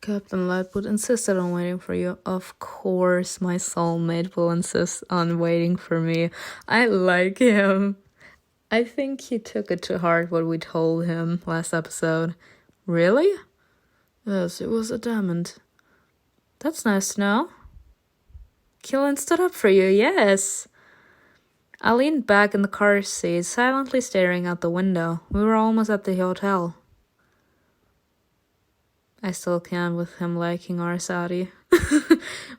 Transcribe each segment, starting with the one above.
Captain Lightwood insisted on waiting for you. Of course, my soulmate will insist on waiting for me. I like him. I think he took it to heart what we told him last episode. Really? Yes, it was adamant. That's nice to know. KILLIAN stood up for you, yes. I leaned back in the car seat, silently staring out the window. We were almost at the hotel. I still can't with him liking our Saudi.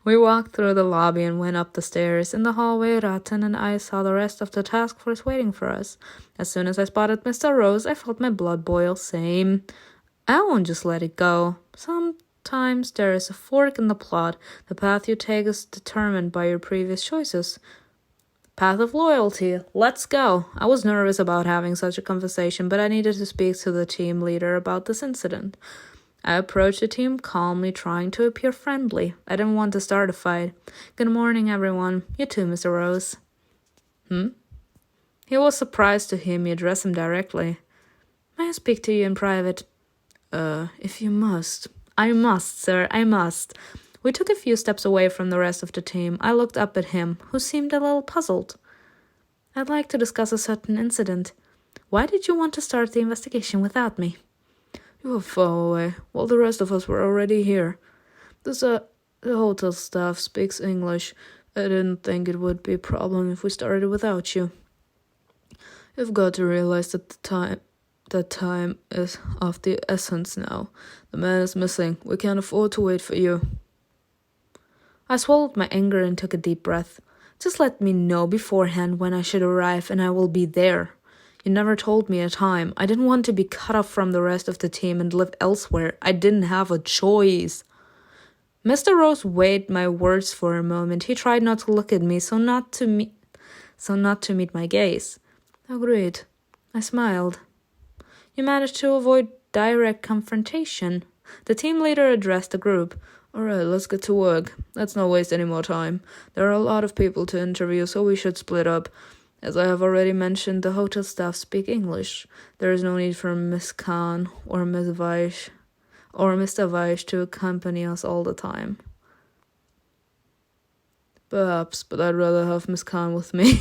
We walked through the lobby and went up the stairs. In the hallway, Ratan and I saw the rest of the task force waiting for us. As soon as I spotted Mr. Rose, I felt my blood boil. Same. I won't just let it go. Sometimes there is a fork in the plot. The path you take is determined by your previous choices. Path of loyalty. Let's go. I was nervous about having such a conversation, but I needed to speak to the team leader about this incident. I approached the team calmly, trying to appear friendly. I didn't want to start a fight. Good morning, everyone. You too, Mr. Rose. He was surprised to hear me address him directly. May I speak to you in private? If you must. I must, sir, I must. We took a few steps away from the rest of the team. I looked up at him, who seemed a little puzzled. I'd like to discuss a certain incident. Why did you want to start the investigation without me? You were far away, while the rest of us were already here. The hotel staff speaks English. I didn't think it would be a problem if we started without you. You've got to realize that time is of the essence now. The man is missing. We can't afford to wait for you. I swallowed my anger and took a deep breath. Just let me know beforehand when I should arrive, and I will be there. You never told me a time. I didn't want to be cut off from the rest of the team and live elsewhere. I didn't have a choice. Mr. Rose weighed my words for a moment. He tried not to look at me, so not to meet my gaze. Agreed. I smiled. You managed to avoid direct confrontation. The team leader addressed the group. All right, let's get to work. Let's not waste any more time. There are a lot of people to interview, so we should split up. As I have already mentioned, the hotel staff speak English. There is no need for Miss Khan or Miss Vaish or Mr. Vaish to accompany us all the time. Perhaps, but I'd rather have Miss Khan with me.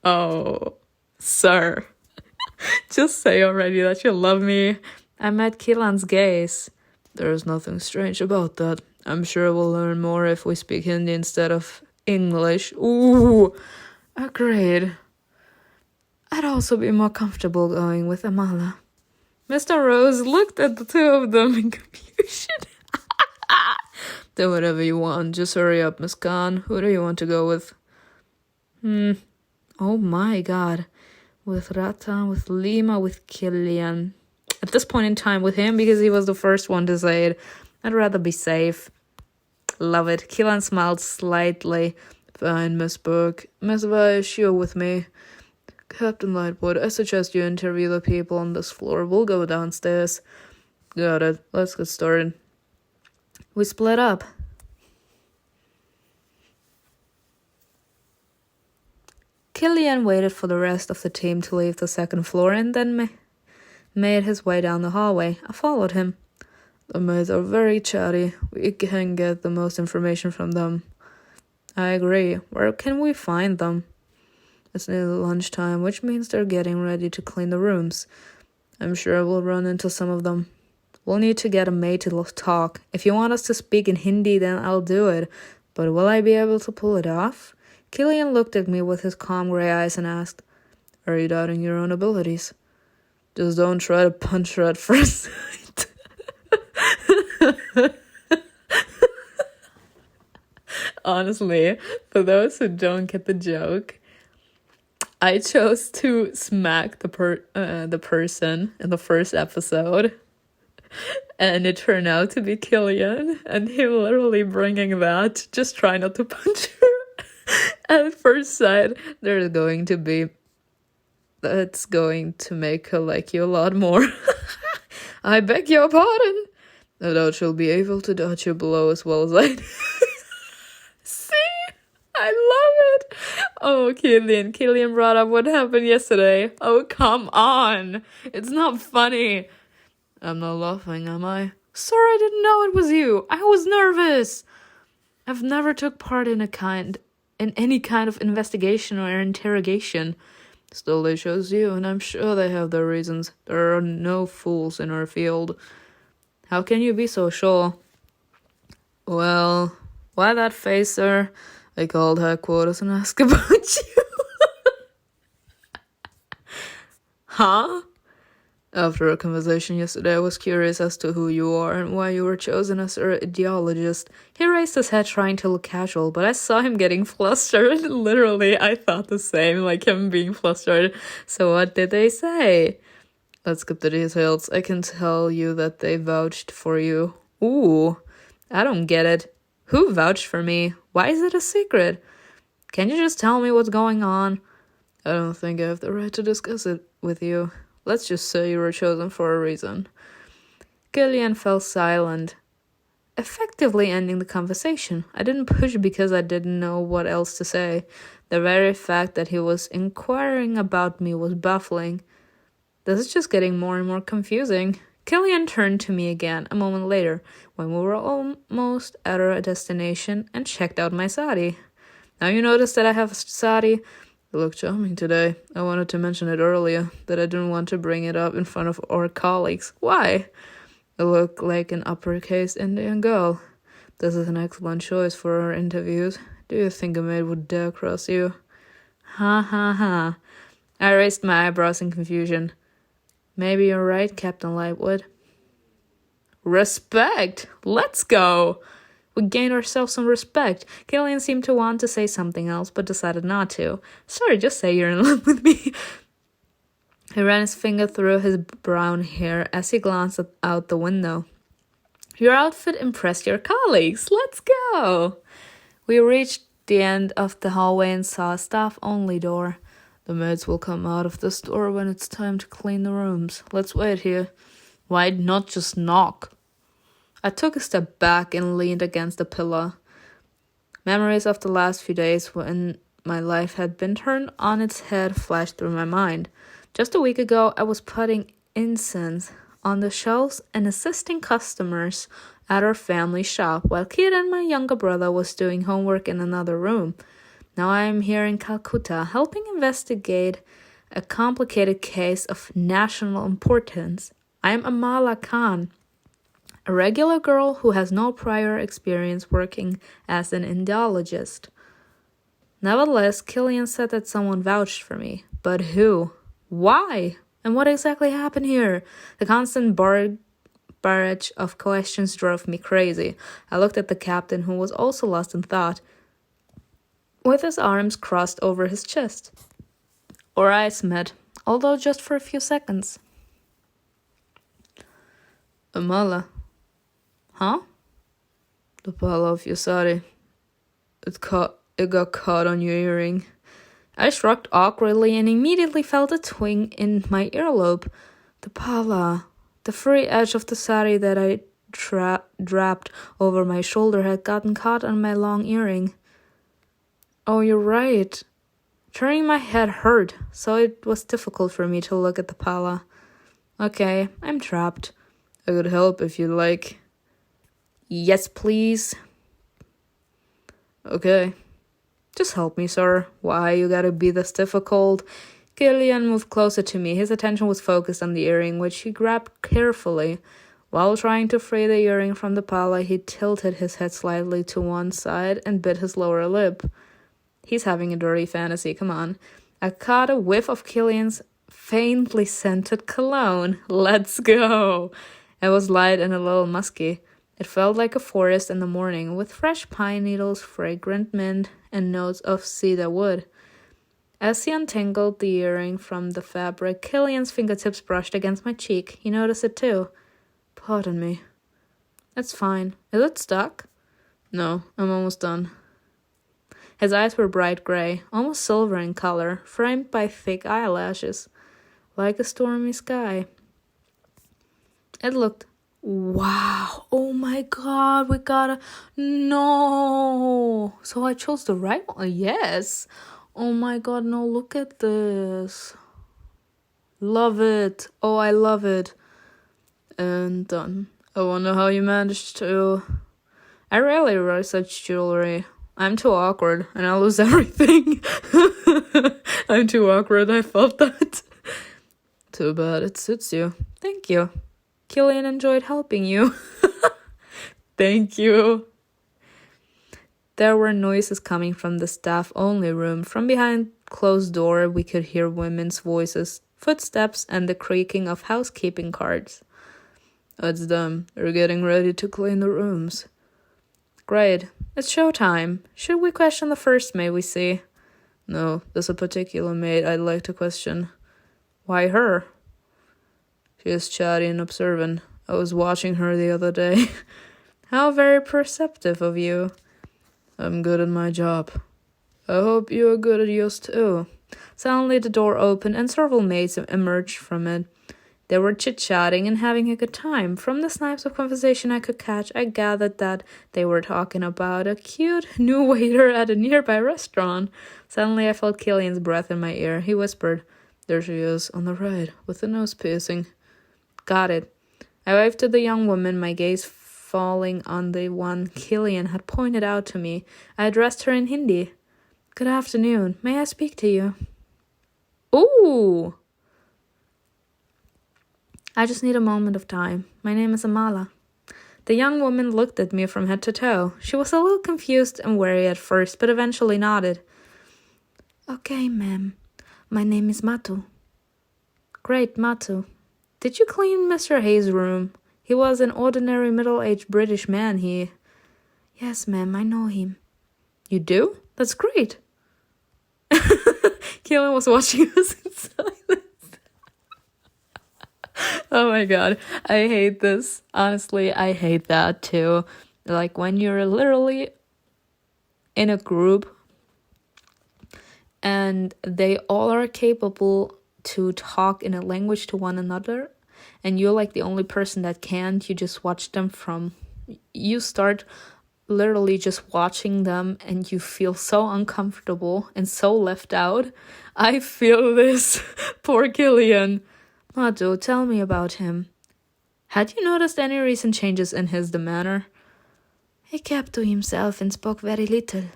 Oh, sir. Just say already that you love me. I met KILLIAN's gaze. There is nothing strange about that. I'm sure we'll learn more if we speak Hindi instead of English. Ooh, agreed. I'd also be more comfortable going with Amala. Mr. Rose looked at the two of them in confusion. Do whatever you want. Just hurry up, Miss Khan. Who do you want to go with? Oh my god. With Ratan, with Lima, with KILLIAN. At this point in time with him, because he was the first one to say it, I'd rather be safe. Love it. KILLIAN smiled slightly. Fine, Miss Burke. Miss Vaish, you're with me. Captain Lightwood, I suggest you interview the people on this floor. We'll go downstairs. Got it. Let's get started. We split up. KILLIAN waited for the rest of the team to leave the second floor and then made his way down the hallway. I followed him. The maids are very chatty. We can get the most information from them. I agree. Where can we find them? It's nearly lunchtime, which means they're getting ready to clean the rooms. I'm sure we'll run into some of them. We'll need to get a maid to talk. If you want us to speak in Hindi, then I'll do it. But will I be able to pull it off? KILLIAN looked at me with his calm gray eyes and asked, Are you doubting your own abilities? Just don't try to punch her at first sight. Honestly, for those who don't get the joke, I chose to smack the person in the first episode, and it turned out to be KILLIAN, and him literally bringing that, just try not to punch her at first sight. That's going to make her like you a lot more. I beg your pardon. No doubt she'll be able to dodge your blow as well as I do. See? I love it. Oh, KILLIAN brought up what happened yesterday. Oh, come on. It's not funny. I'm not laughing, am I? Sir, I didn't know it was you. I was nervous. I've never took part in any kind of investigation or interrogation. Still, they chose you, and I'm sure they have their reasons. There are no fools in our field. How can you be so sure? Well, why that face, sir? I called headquarters and asked about you. Huh? After a conversation yesterday, I was curious as to who you are and why you were chosen as our ideologist. He raised his head trying to look casual, but I saw him getting flustered. Literally, I thought the same, like him being flustered. So what did they say? Let's skip the details. I can tell you that they vouched for you. Ooh, I don't get it. Who vouched for me? Why is it a secret? Can you just tell me what's going on? I don't think I have the right to discuss it with you. Let's just say you were chosen for a reason. KILLIAN fell silent, effectively ending the conversation. I didn't push because I didn't know what else to say. The very fact that he was inquiring about me was baffling. This is just getting more and more confusing. KILLIAN turned to me again a moment later, when we were almost at our destination, and checked out my sari. Now you notice that I have a sari. You look charming today. I wanted to mention it earlier, that I didn't want to bring it up in front of our colleagues. Why? You look like an uppercase Indian girl. This is an excellent choice for our interviews. Do you think a maid would dare cross you? Ha ha ha. I raised my eyebrows in confusion. Maybe you're right, Captain Lightwood. Respect! Let's go! We gained ourselves some respect. KILLIAN seemed to want to say something else, but decided not to. Sorry, just say you're in love with me. He ran his finger through his brown hair as he glanced out the window. Your outfit impressed your colleagues. Let's go! We reached the end of the hallway and saw a staff-only door. The maids will come out of the store when it's time to clean the rooms. Let's wait here. Why not just knock? I took a step back and leaned against a pillar. Memories of the last few days when my life had been turned on its head flashed through my mind. Just a week ago, I was putting incense on the shelves and assisting customers at our family shop, while Kieran, my younger brother, was doing homework in another room. Now I am here in Calcutta, helping investigate a complicated case of national importance. I am Amala Khan, a regular girl who has no prior experience working as an Indologist. Nevertheless, KILLIAN said that someone vouched for me. But who? Why? And what exactly happened here? The constant barrage of questions drove me crazy. I looked at the captain, who was also lost in thought, with his arms crossed over his chest. Our eyes met, although just for a few seconds. Amala. Huh? The pala of your sari. It got caught on your earring. I shrugged awkwardly and immediately felt a twinge in my earlobe. The pala, the free edge of the sari that I draped over my shoulder, had gotten caught on my long earring. Oh, you're right. Turning my head hurt, so it was difficult for me to look at the pala. Okay, I'm trapped. I could help if you'd like. Yes, please. Okay. Just help me, sir. Why you gotta be this difficult? KILLIAN moved closer to me. His attention was focused on the earring, which he grabbed carefully. While trying to free the earring from the pala, he tilted his head slightly to one side and bit his lower lip. He's having a dirty fantasy, come on. I caught a whiff of KILLIAN's faintly scented cologne. Let's go! It was light and a little musky. It felt like a forest in the morning, with fresh pine needles, fragrant mint, and notes of cedar wood. As he untangled the earring from the fabric, KILLIAN's fingertips brushed against my cheek. He noticed it too. Pardon me. It's fine. Is it stuck? No, I'm almost done. His eyes were bright gray, almost silver in color, framed by thick eyelashes, like a stormy sky. It looked... Wow, oh my god, we gotta... No! So I chose the right one? Yes! Oh my god, no, look at this. Love it. Oh, I love it. And done. I wonder how you managed to... I rarely wear such jewelry. I'm too awkward, and I lose everything. I'm too awkward, I felt that. Too bad, it suits you. Thank you. Killian enjoyed helping you. Thank you. There were noises coming from the staff-only room. From behind closed door, we could hear women's voices, footsteps, and the creaking of housekeeping carts. It's them. They're getting ready to clean the rooms. Great. It's showtime. Should we question the first maid we see? No, there's a particular maid I'd like to question. Why her? She is chatty and observant. I was watching her the other day. How very perceptive of you. I'm good at my job. I hope you are good at yours too. Suddenly the door opened and several maids emerged from it. They were chit-chatting and having a good time. From the snipes of conversation I could catch, I gathered that they were talking about a cute new waiter at a nearby restaurant. Suddenly I felt Killian's breath in my ear. He whispered, "There she is, on the right, with the nose piercing." Got it. I waved to the young woman, my gaze falling on the one Killian had pointed out to me. I addressed her in Hindi. "Good afternoon. May I speak to you?" Ooh! I just need a moment of time. My name is Amala. The young woman looked at me from head to toe. She was a little confused and wary at first, but eventually nodded. Okay, ma'am. My name is Matu. Great, Matu. Did you clean Mr. Hayes' room? He was an ordinary middle-aged British man, Yes, ma'am, I know him. You do? That's great. Killian was watching us in silence. Oh my god, I hate this. Honestly, I hate that too. Like when you're literally in a group and they all are capable to talk in a language to one another and you're like the only person that can't, you just watch them you start literally just watching them and you feel so uncomfortable and so left out. I feel this. Poor Killian. Madu, tell me about him. Had you noticed any recent changes in his demeanor? He kept to himself and spoke very little.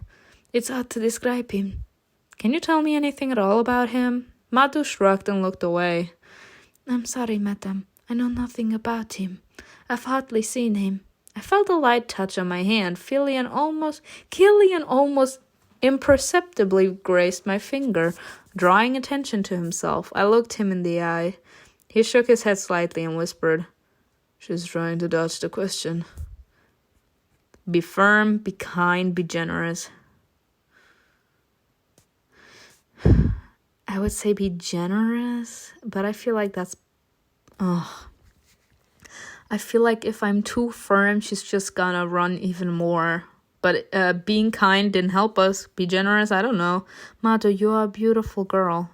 It's hard to describe him. Can you tell me anything at all about him? Madu shrugged and looked away. I'm sorry, madam. I know nothing about him. I've hardly seen him. I felt a light touch on my hand. Killian almost imperceptibly grazed my finger, drawing attention to himself. I looked him in the eye. He shook his head slightly and whispered, She's trying to dodge the question. Be firm, be kind, be generous. I would say be generous, but I feel like that's... I feel like if I'm too firm, she's just gonna run even more. But being kind didn't help us. Be generous, I don't know. Madu, you are a beautiful girl.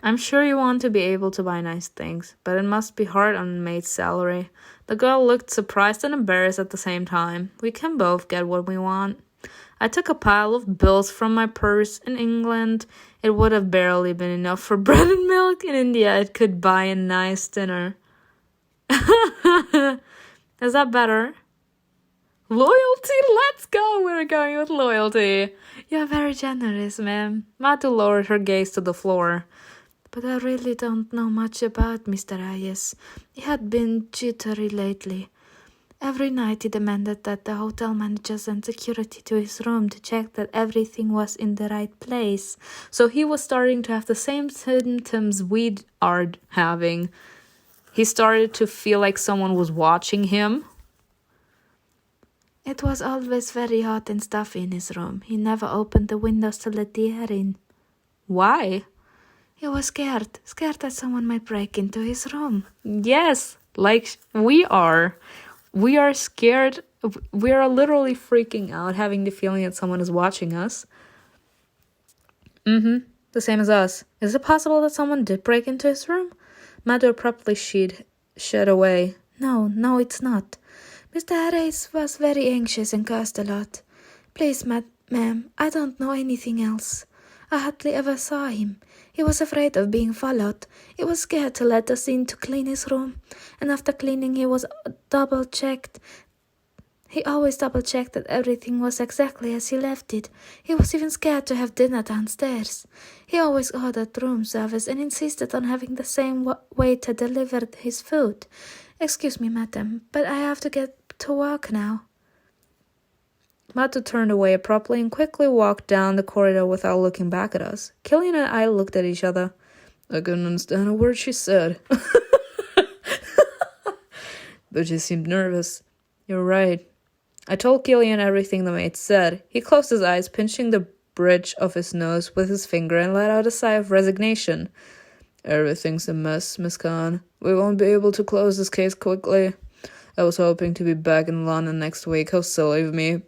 I'm sure you want to be able to buy nice things, but it must be hard on a maid's salary. The girl looked surprised and embarrassed at the same time. We can both get what we want. I took a pile of bills from my purse. In England, it would have barely been enough for bread and milk. In India, it could buy a nice dinner. Is that better? Loyalty, let's go! We're going with loyalty. You're very generous, ma'am. Matu lowered her gaze to the floor. But I really don't know much about Mr. Hayes. He had been jittery lately. Every night he demanded that the hotel manager send security to his room to check that everything was in the right place. So he was starting to have the same symptoms we are having. He started to feel like someone was watching him. It was always very hot and stuffy in his room. He never opened the windows to let the air in. Why? He was scared that someone might break into his room. Yes, like we are. We are scared. We are literally freaking out, having the feeling that someone is watching us. The same as us. Is it possible that someone did break into his room? Mother abruptly shed away. No, it's not. Mr. Harris was very anxious and cursed a lot. Please, ma'am, I don't know anything else. I hardly ever saw him. He was afraid of being followed. He was scared to let us in to clean his room. And after cleaning, he always double-checked that everything was exactly as he left it. He was even scared to have dinner downstairs. He always ordered room service and insisted on having the same waiter deliver his food. Excuse me, madam, but I have to get to work now. Matu turned away abruptly and quickly walked down the corridor without looking back at us. Killian and I looked at each other. I couldn't understand a word she said. But she seemed nervous. You're right. I told Killian everything the maid said. He closed his eyes, pinching the bridge of his nose with his finger, and let out a sigh of resignation. Everything's a mess, Miss Khan. We won't be able to close this case quickly. I was hoping to be back in London next week. How silly of me.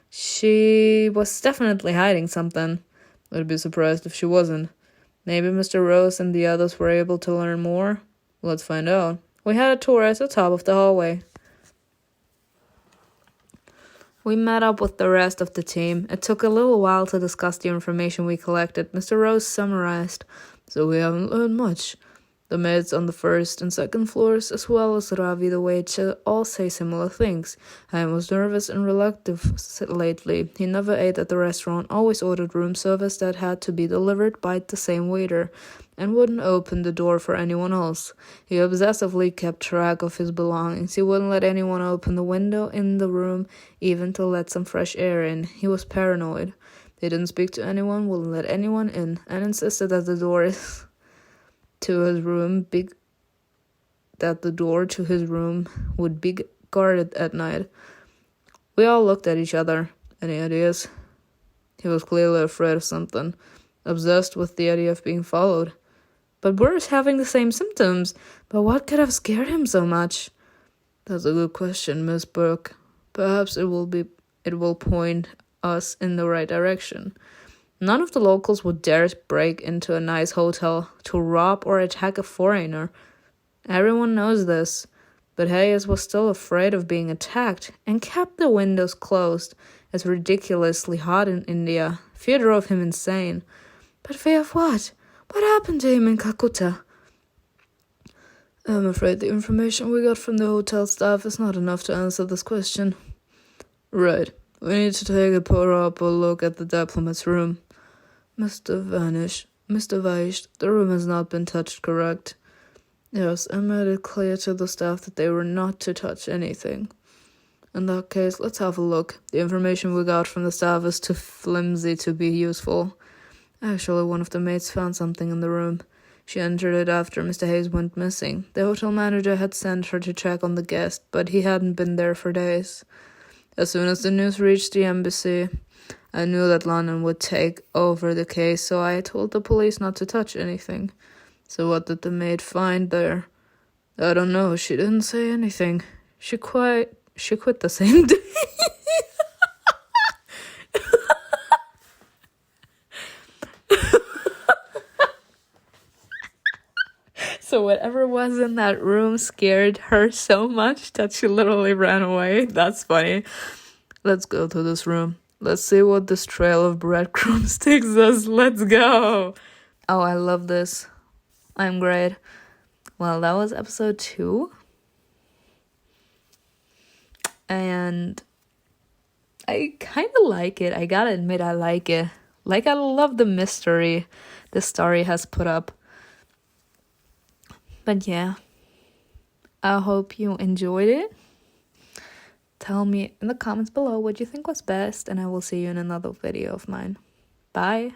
She was definitely hiding something. I'd be surprised if she wasn't. Maybe Mr. Rose and the others were able to learn more? Let's find out. We had a tour at the top of the hallway. We met up with the rest of the team. It took a little while to discuss the information we collected. Mr. Rose summarized. So we haven't learned much. The maids on the first and second floors, as well as Ravi the waiter, all say similar things. I was nervous and reluctant lately. He never ate at the restaurant, always ordered room service that had to be delivered by the same waiter, and wouldn't open the door for anyone else. He obsessively kept track of his belongings. He wouldn't let anyone open the window in the room, even to let some fresh air in. He was paranoid. He didn't speak to anyone, wouldn't let anyone in, and insisted that the door to his room would be guarded at night. We all looked at each other. Any ideas? He was clearly afraid of something, obsessed with the idea of being followed. But we're having the same symptoms. But what could have scared him so much? That's a good question, Miss Burke. Perhaps it will point us in the right direction. None of the locals would dare break into a nice hotel to rob or attack a foreigner. Everyone knows this, but Hayes was still afraid of being attacked and kept the windows closed. It's ridiculously hot in India. Fear drove him insane. But fear of what? What happened to him in Calcutta? I'm afraid the information we got from the hotel staff is not enough to answer this question. Right. We need to take a proper look at the diplomat's room. Mr. Vaish, the room has not been touched, correct? Yes, I made it clear to the staff that they were not to touch anything. In that case, let's have a look. The information we got from the staff is too flimsy to be useful. Actually, one of the maids found something in the room. She entered it after Mr. Hayes went missing. The hotel manager had sent her to check on the guest, but he hadn't been there for days. As soon as the news reached the embassy, I knew that London would take over the case, so I told the police not to touch anything. So what did the maid find there? I don't know. She didn't say anything. She quit the same day. So whatever was in that room scared her so much that she literally ran away. That's funny. Let's go to this room. Let's see what this trail of breadcrumbs takes us. Let's go. Oh, I love this. I'm great. Well, that was episode 2. And I kind of like it. I gotta admit, I like it. Like, I love the mystery the story has put up. But yeah, I hope you enjoyed it. Tell me in the comments below what you think was best, and I will see you in another video of mine. Bye.